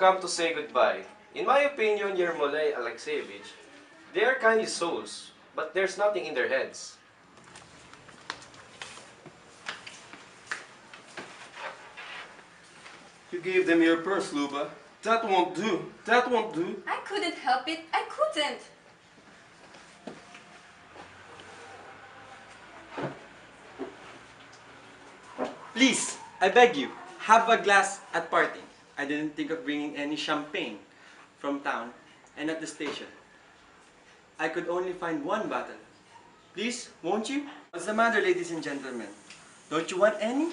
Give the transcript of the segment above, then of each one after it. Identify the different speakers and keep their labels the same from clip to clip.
Speaker 1: come to say goodbye. In my opinion, Yermolay Alexeyevich, they are kindly souls, but there's nothing in their heads.
Speaker 2: You gave them your purse, Luba. That won't do. That won't do.
Speaker 3: I couldn't help it. I couldn't.
Speaker 4: Please, I beg you, have a glass at parting. I didn't think of bringing any champagne from town and at the station. I could only find one bottle. Please, won't you? What's the matter, ladies and gentlemen? Don't you want any?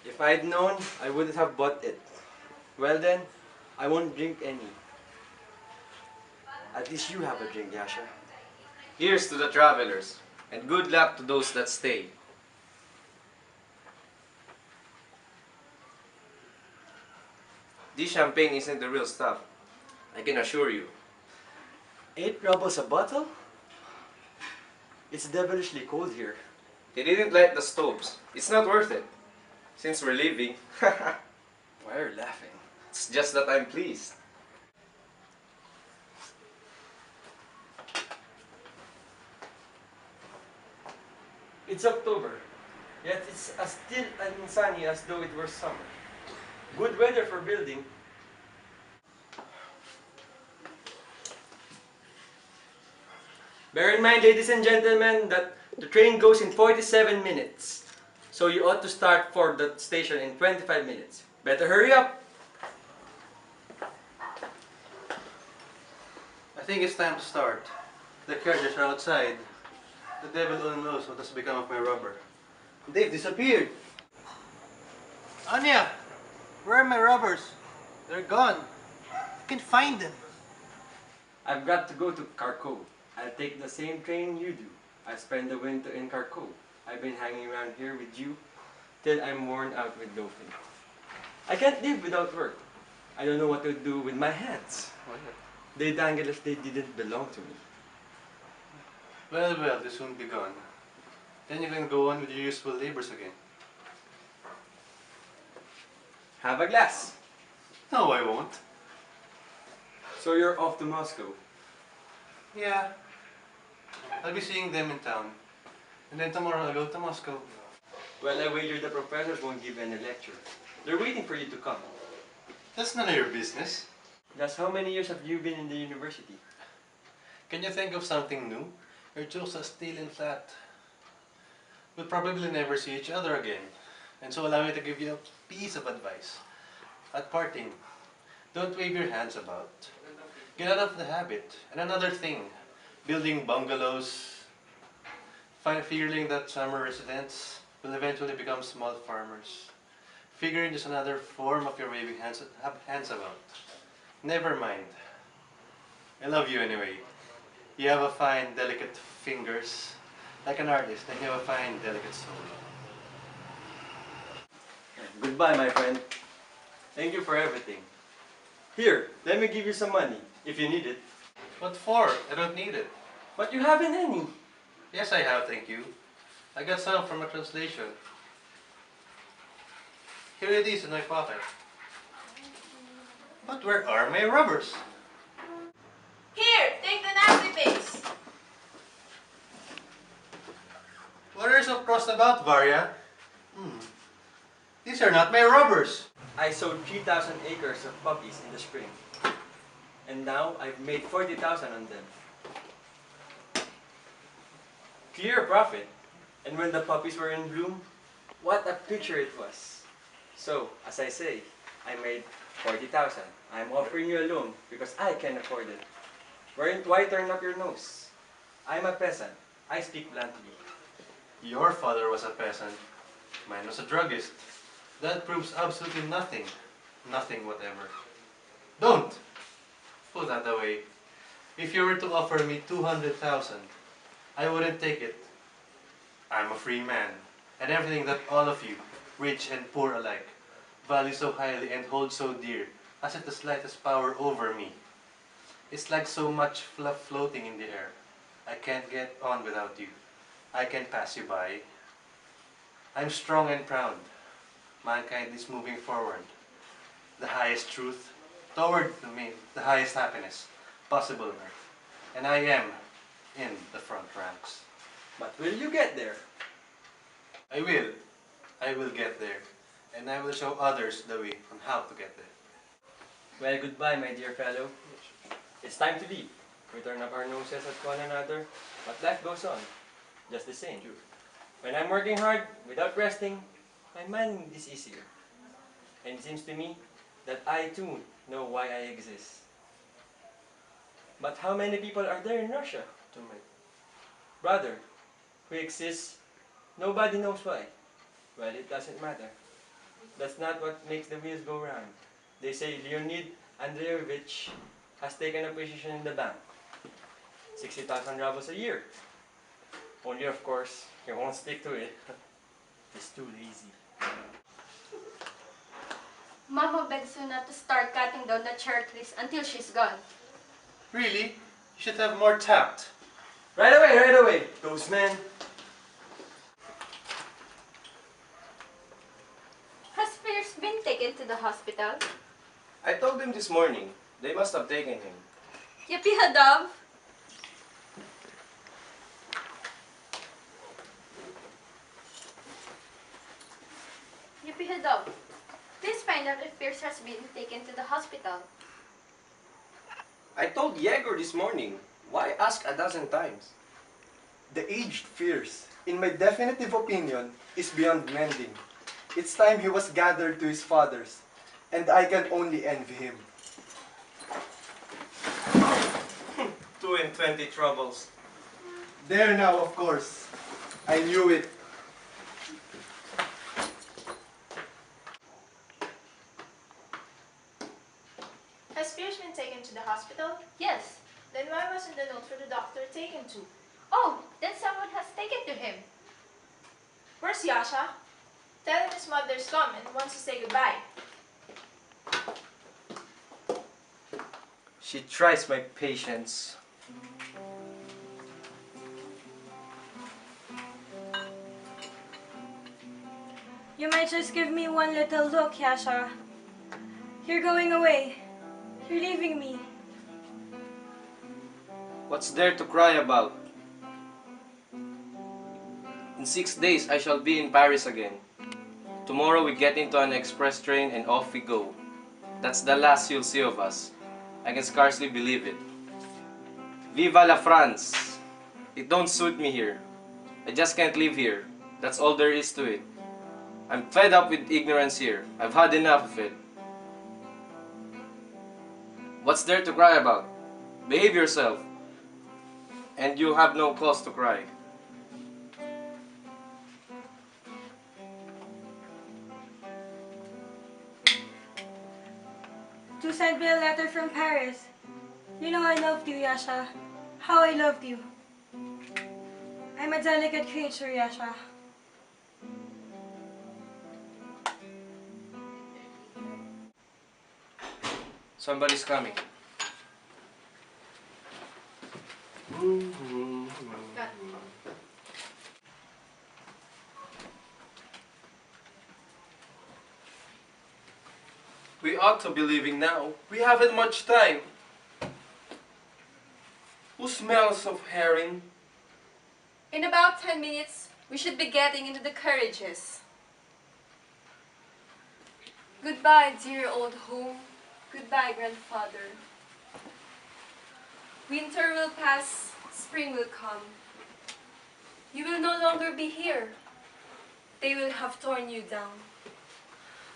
Speaker 4: If I'd known, I wouldn't have bought it. Well then, I won't drink any. At least you have a drink, Yasha.
Speaker 1: Here's to the travelers, and good luck to those that stay. This champagne isn't the real stuff, I can assure you.
Speaker 4: 8 rubles a bottle? It's devilishly cold here.
Speaker 1: They didn't light the stoves. It's not worth it. Since we're leaving,
Speaker 4: Why are you laughing?
Speaker 1: it's just that I'm pleased.
Speaker 4: It's October, yet it's as still and sunny as though it were summer. Good weather for building. Bear in mind, ladies and gentlemen, that the train goes in 47 minutes. So you ought to start for the station in 25 minutes. Better hurry up!
Speaker 2: I think it's time to start. The carriages are outside. The devil only knows what has become of my rubber. They've disappeared. Anya! Where are my rubbers? They're gone. I can't find them.
Speaker 4: I've got to go to Kharkov. I'll take the same train you do. I spend the winter in Kharkov. I've been hanging around here with you till I'm worn out with loafing. I can't live without work. I don't know what to do with my hands. They dangle as they didn't belong to me.
Speaker 2: Well, well, they soon be gone. Then you can go on with your useful labors again.
Speaker 4: Have a glass.
Speaker 2: No, I won't.
Speaker 4: So you're off to Moscow.
Speaker 2: Yeah. I'll be seeing them in town. And then tomorrow I'll go to Moscow.
Speaker 4: Well, I wager the professors won't give any lecture. They're waiting for you to come.
Speaker 2: That's none of your business.
Speaker 4: Just how many years have you been in the university?
Speaker 2: Can you think of something new? Your jokes are still and flat. We'll probably never see each other again. And so allow me to give you a piece of advice. At parting, don't wave your hands about. Get out of the habit. And another thing, building bungalows, figuring that summer residents will eventually become small farmers. Figuring just another form of your waving hands about. Never mind. I love you anyway. You have a fine, delicate fingers, like an artist, and you have a fine, delicate soul.
Speaker 4: Goodbye, my friend. Thank you for everything. Here, let me give you some money, if you need it.
Speaker 2: What for? I don't need it.
Speaker 4: But you haven't any.
Speaker 2: Yes, I have, thank you. I got some from a translation. Here it is in my pocket. But where are my rubbers?
Speaker 3: Here, take the nasty things.
Speaker 2: What are you so crossed about, Varya? These are not my rubbers.
Speaker 4: I sowed 3,000 acres of poppies in the spring. And now I've made 40,000 on them. Clear profit. And when the poppies were in bloom, what a picture it was. So, as I say, I made 40,000. I'm offering you a loan because I can afford it. Why turn up your nose? I'm a peasant. I speak bluntly.
Speaker 2: Your father was a peasant. Mine was a druggist. That proves absolutely nothing. Nothing whatever. Don't! Put that away. If you were to offer me 200,000, I wouldn't take it. I'm a free man, and everything that all of you, rich and poor alike, value so highly and hold so dear, hasn't the slightest power over me. It's like so much fluff floating in the air. I can't get on without you. I can pass you by. I'm strong and proud. mankind is moving forward. The highest truth toward the highest happiness possible on earth. And I am in the front ranks.
Speaker 4: But will you get there?
Speaker 2: I will. I will get there. And I will show others the way on how to get there.
Speaker 4: Well, goodbye, my dear fellow. It's time to leave. We turn up our noses at one another, but life goes on, just the same. When I'm working hard, without resting, my mind is easier. And it seems to me that I too know why I exist. But how many people are there in Russia?
Speaker 2: To my
Speaker 4: Brother, who exists, nobody knows why. Well, it doesn't matter. That's not what makes the wheels go round. They say Leonid Andreyevich has taken a position in the bank. 60,000 rubles a year. Only, of course, he won't stick to it. He's too lazy.
Speaker 3: Mama begs you not to start cutting down the cherry trees until she's gone.
Speaker 2: Really? You should have more tact.
Speaker 4: Right away, right away! Those men.
Speaker 3: Has Pierce been taken to the hospital?
Speaker 1: I told them this morning. They must have taken him.
Speaker 3: Yippee Hadov! Yippee Hadov! Please find out if Pierce has been taken to the hospital.
Speaker 1: I told Yegor this morning. Why ask a dozen times?
Speaker 5: The aged Fierce, in my definitive opinion, is beyond mending. It's time he was gathered to his fathers, and I can only envy him.
Speaker 1: 2 and 20 troubles.
Speaker 5: There now, of course. I knew it.
Speaker 6: Has Pierce been taken to the hospital?
Speaker 3: Yes.
Speaker 6: Then why wasn't the note for the doctor taken to?
Speaker 3: Oh, then someone has taken to him.
Speaker 6: Where's Yasha? Tell him his mother's come and wants to say goodbye.
Speaker 1: She tries my patience.
Speaker 7: You might just give me one little look, Yasha. You're going away. You're leaving me.
Speaker 1: What's there to cry about? In 6 days, I shall be in Paris again. Tomorrow we get into an express train and off we go. That's the last you'll see of us. I can scarcely believe it. Viva la France! It don't suit me here. I just can't live here. That's all there is to it. I'm fed up with ignorance here. I've had enough of it. What's there to cry about? Behave yourself. And you'll have no cause to cry.
Speaker 7: To send me a letter from Paris. You know I loved you, Yasha. How I loved you. I'm a delicate creature, Yasha.
Speaker 1: Somebody's coming.
Speaker 2: We ought to be leaving now. We haven't much time. Who smells of herring?
Speaker 3: In about 10 minutes, we should be getting into the carriages. Goodbye, dear old home. Goodbye, grandfather. Winter will pass, spring will come. You will no longer be here. They will have torn you down.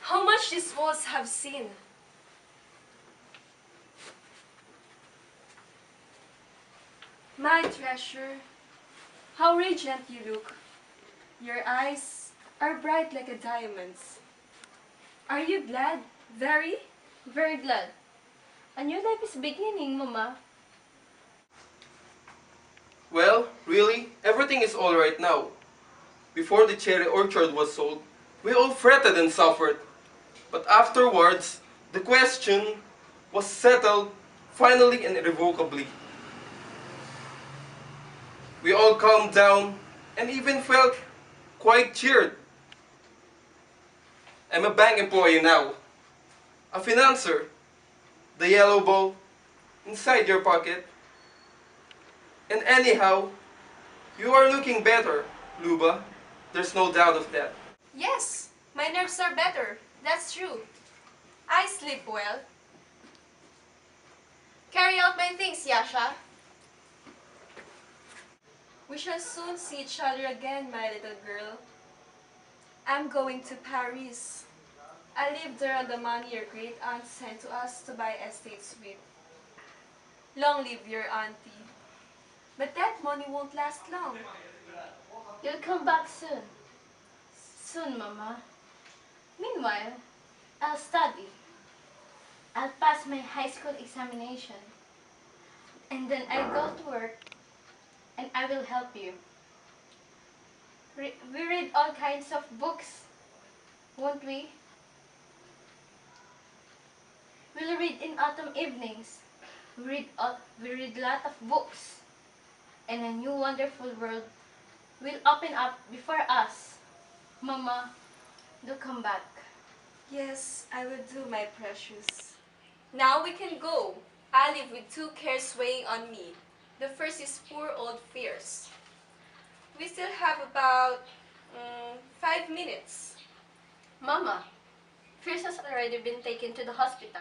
Speaker 3: How much these walls have seen. My treasure, how radiant you look. Your eyes are bright like a diamond's. Are you glad? Very? Very glad. A new life is beginning, Mama.
Speaker 8: Well, really, everything is all right now. Before the cherry orchard was sold, we all fretted and suffered. But afterwards, the question was settled finally and irrevocably. We all calmed down and even felt quite cheered. I'm a bank employee now. A financer. The yellow ball inside your pocket. And anyhow, you are looking better, Luba. There's no doubt of that.
Speaker 3: Yes, my nerves are better. That's true. I sleep well. Carry out my things, Yasha. We shall soon see each other again, my little girl. I'm going to Paris. I lived there on the money your great aunt sent to us to buy estates with. Long live your auntie. But that money won't last long.
Speaker 9: You'll come back soon. Soon, Mama. Meanwhile, I'll study. I'll pass my high school examination. And then I'll go to work and I will help you. We read all kinds of books, won't we? We'll read in autumn evenings. We read a lot of books. And a new wonderful world will open up before us. Mama, do come back.
Speaker 3: Yes, I will do, my precious. Now we can go. I live with two cares weighing on me. The first is poor old Fierce. We still have about 5 minutes.
Speaker 9: Mama, Fierce has already been taken to the hospital.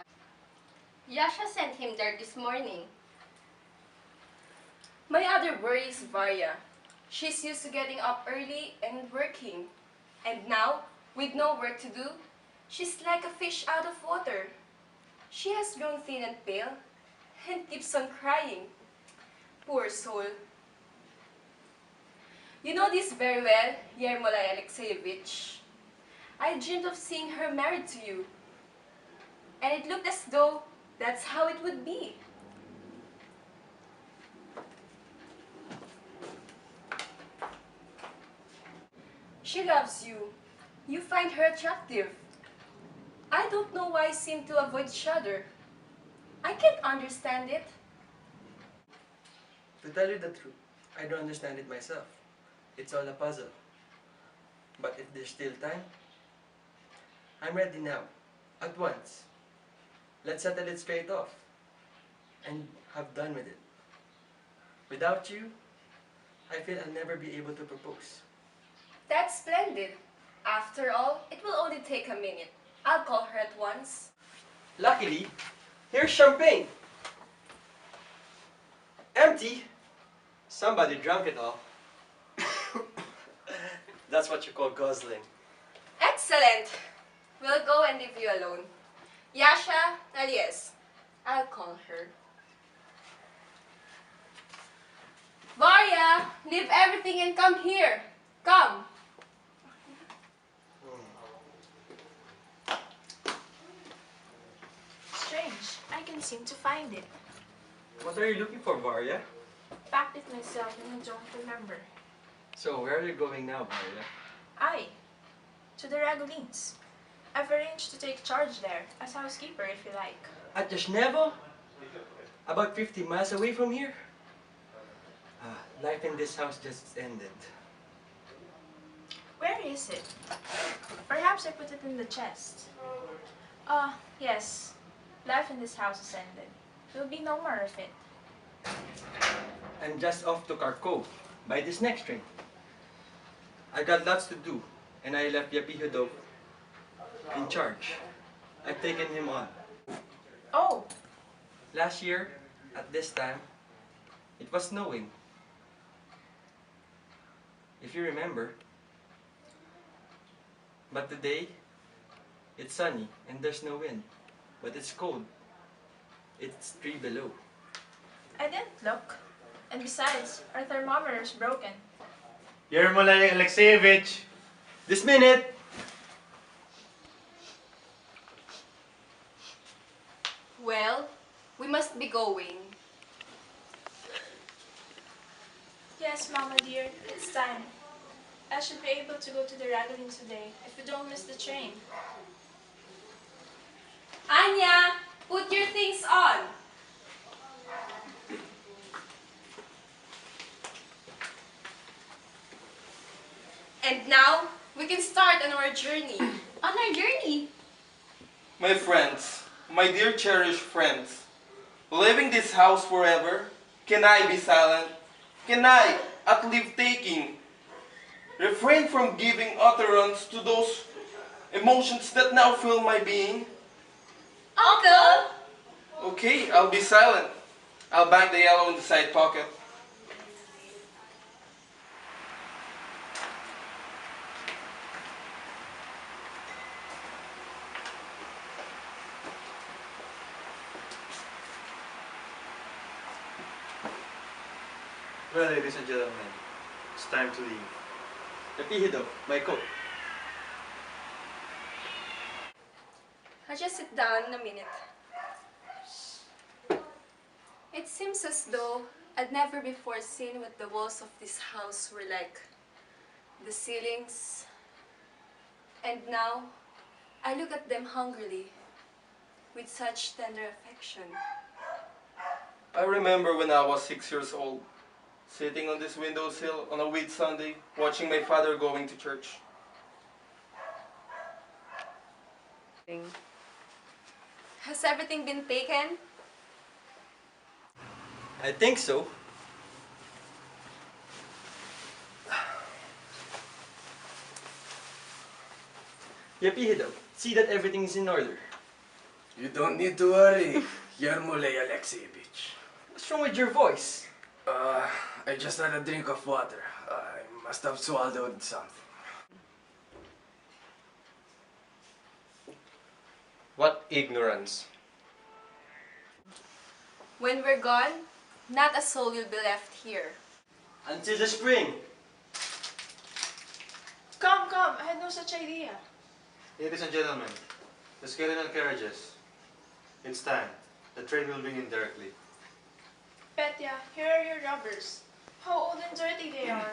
Speaker 9: Yasha sent him there this morning.
Speaker 3: My other worry is Varya. She's used to getting up early and working. And now, with no work to do, she's like a fish out of water. She has grown thin and pale and keeps on crying. Poor soul. You know this very well, Yermolai Alexeyevich. I dreamed of seeing her married to you. And it looked as though that's how it would be. She loves you. You find her attractive. I don't know why you seem to avoid each other. I can't understand it.
Speaker 10: To tell you the truth, I don't understand it myself. It's all a puzzle. But if there's still time, I'm ready now, at once. Let's settle it straight off and have done with it. Without you, I feel I'll never be able to propose.
Speaker 3: That's splendid. After all, it will only take a minute. I'll call her at once.
Speaker 10: Luckily, here's champagne. Empty. Somebody drank it all. That's what you call guzzling.
Speaker 3: Excellent. We'll go and leave you alone. Yasha, yes, I'll call her. Varya, leave everything and come here. Come.
Speaker 6: Strange. I can't seem to find it.
Speaker 10: What are you looking for, Varya?
Speaker 6: Packed it myself and I don't remember.
Speaker 10: So, where are you going now, Varya?
Speaker 6: To the Ragolins. I've arranged to take charge there as housekeeper if you like.
Speaker 10: At Yashnevo? About 50 miles away from here? Life in this house just ended.
Speaker 6: Where is it? Perhaps I put it in the chest. Yes. Life in this house has ended. There will be no more of it.
Speaker 10: I'm just off to Kharkov by this next train. I got lots to do, and I left Yapihudov in charge. I've taken him on.
Speaker 6: Oh,
Speaker 10: Last year, at this time, it was snowing. If you remember. But today, it's sunny and there's no wind. But it's cold. It's 3 below.
Speaker 6: I didn't look. And besides, our thermometer is broken.
Speaker 2: Yermolai Alexeyevich!
Speaker 10: This minute!
Speaker 3: Well, we must be going.
Speaker 6: Yes, Mama dear, it's time. I should be able to go to the Ragolins today if we don't miss the train.
Speaker 3: Anya, put your things on. And now, we can start on our journey.
Speaker 9: on our journey.
Speaker 8: My friends, my dear cherished friends, leaving this house forever, can I be silent? Can I, at leave-taking, refrain from giving utterance to those emotions that now fill my being?
Speaker 9: Uncle!
Speaker 8: Okay, I'll be silent. I'll bank the yellow in the side pocket.
Speaker 2: Well, ladies and gentlemen, it's time to leave. Epihido, my coat.
Speaker 3: I'll just sit down in a minute. It seems as though I'd never before seen what the walls of this house were like. The ceilings. And now, I look at them hungrily, with such tender affection.
Speaker 8: I remember when I was 6 years old, sitting on this windowsill on a wheat Sunday, watching my father going to church.
Speaker 3: Has everything been taken?
Speaker 10: I think so. Yepihido, see that everything is in order.
Speaker 11: You don't need to worry, Yermolei Alexievich.
Speaker 10: What's wrong with your voice?
Speaker 11: I just had a drink of water. I must have swallowed something.
Speaker 1: What ignorance.
Speaker 3: When we're gone, not a soul will be left here.
Speaker 10: Until the spring.
Speaker 6: Come, come, I had no such idea.
Speaker 2: Ladies and gentlemen, let's get in our carriages. It's time. The train will begin directly.
Speaker 6: Petya, here are your rubbers. How old and dirty they are.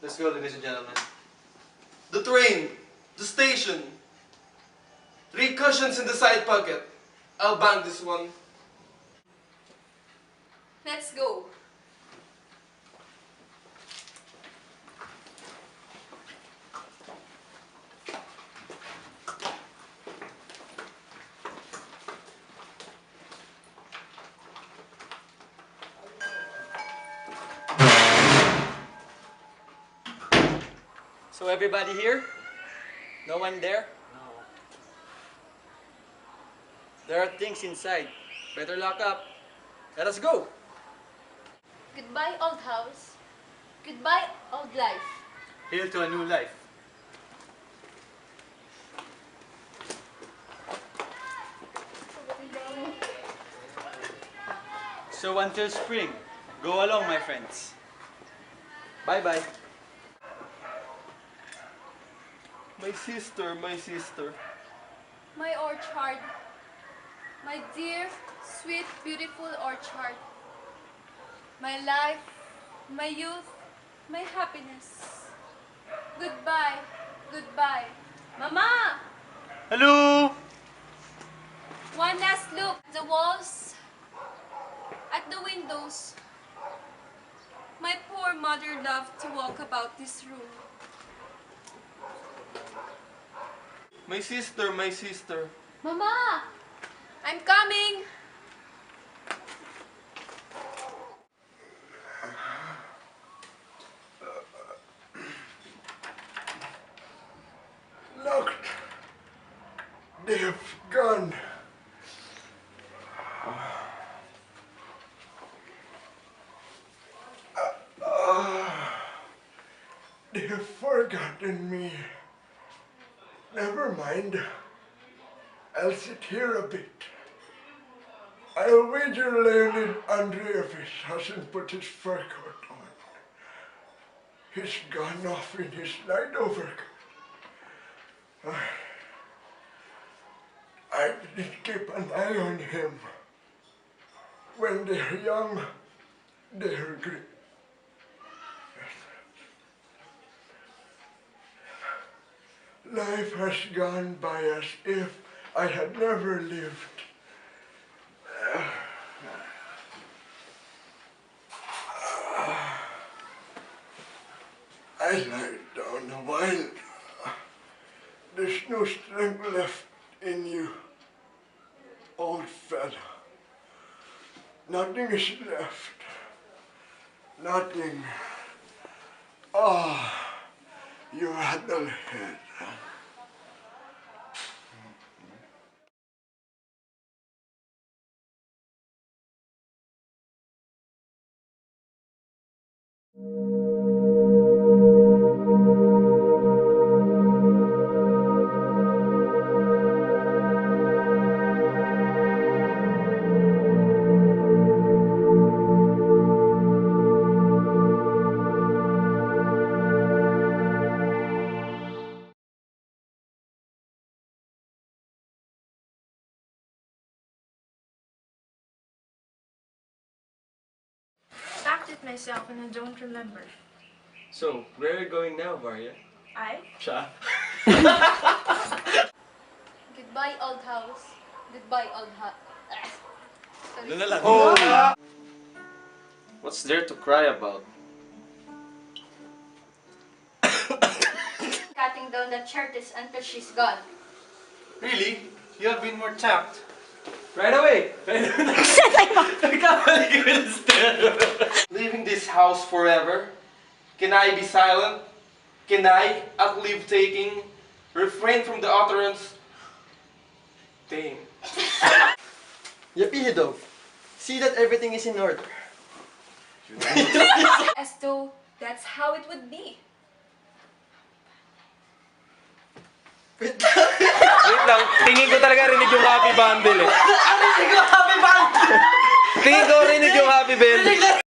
Speaker 2: Let's go, ladies and gentlemen.
Speaker 8: The train, the station, 3 cushions in the side pocket. I'll bank this one.
Speaker 3: Let's go.
Speaker 10: So everybody here? No one there?
Speaker 11: No.
Speaker 10: There are things inside. Better lock up. Let us go.
Speaker 9: Goodbye, old house. Goodbye, old life.
Speaker 2: Hail to a new life.
Speaker 10: So until spring, go along, my friends. Bye-bye.
Speaker 8: My sister, my sister.
Speaker 3: My orchard. My dear, sweet, beautiful orchard. My life, my youth, my happiness. Goodbye, goodbye. Mama!
Speaker 10: Hello!
Speaker 3: One last look at the walls, at the windows. My poor mother loved to walk about this room.
Speaker 8: My sister, my sister.
Speaker 9: Mama!
Speaker 3: I'm coming!
Speaker 11: Locked. They've gone. They've forgotten me. Never mind. I'll sit here a bit. I'll wager Leonid Andreevich hasn't put his fur coat on. He's gone off in his night overcoat. I didn't keep an eye on him. When they're young, they're great. Life has gone by as if I had never lived. I lied down a while. done. Nothing is left. Nothing. Ah, you handle it.
Speaker 6: Packed it myself and I don't remember.
Speaker 4: So, where are you going now, Varya?
Speaker 6: I?
Speaker 4: Siya?
Speaker 9: Goodbye, old house. Goodbye, old hut. Sorry.
Speaker 4: Doon na lang.
Speaker 1: What's there to cry about?
Speaker 9: Cutting down the cherties until she's gone.
Speaker 2: Really? You have been more tact.
Speaker 8: Right away!
Speaker 4: Nagkamali ka na step.
Speaker 8: Leaving this house forever? Can I be silent? Can I, at leave-taking, refrain from the utterance? Damn.
Speaker 10: Yapihido, see that everything is in order.
Speaker 3: As though that's how it would be.
Speaker 1: Wait lang, tingin ko talaga rinig yung happy bundle eh.
Speaker 4: Happy birthday!
Speaker 1: Tingin ko rinig yung happy bundle.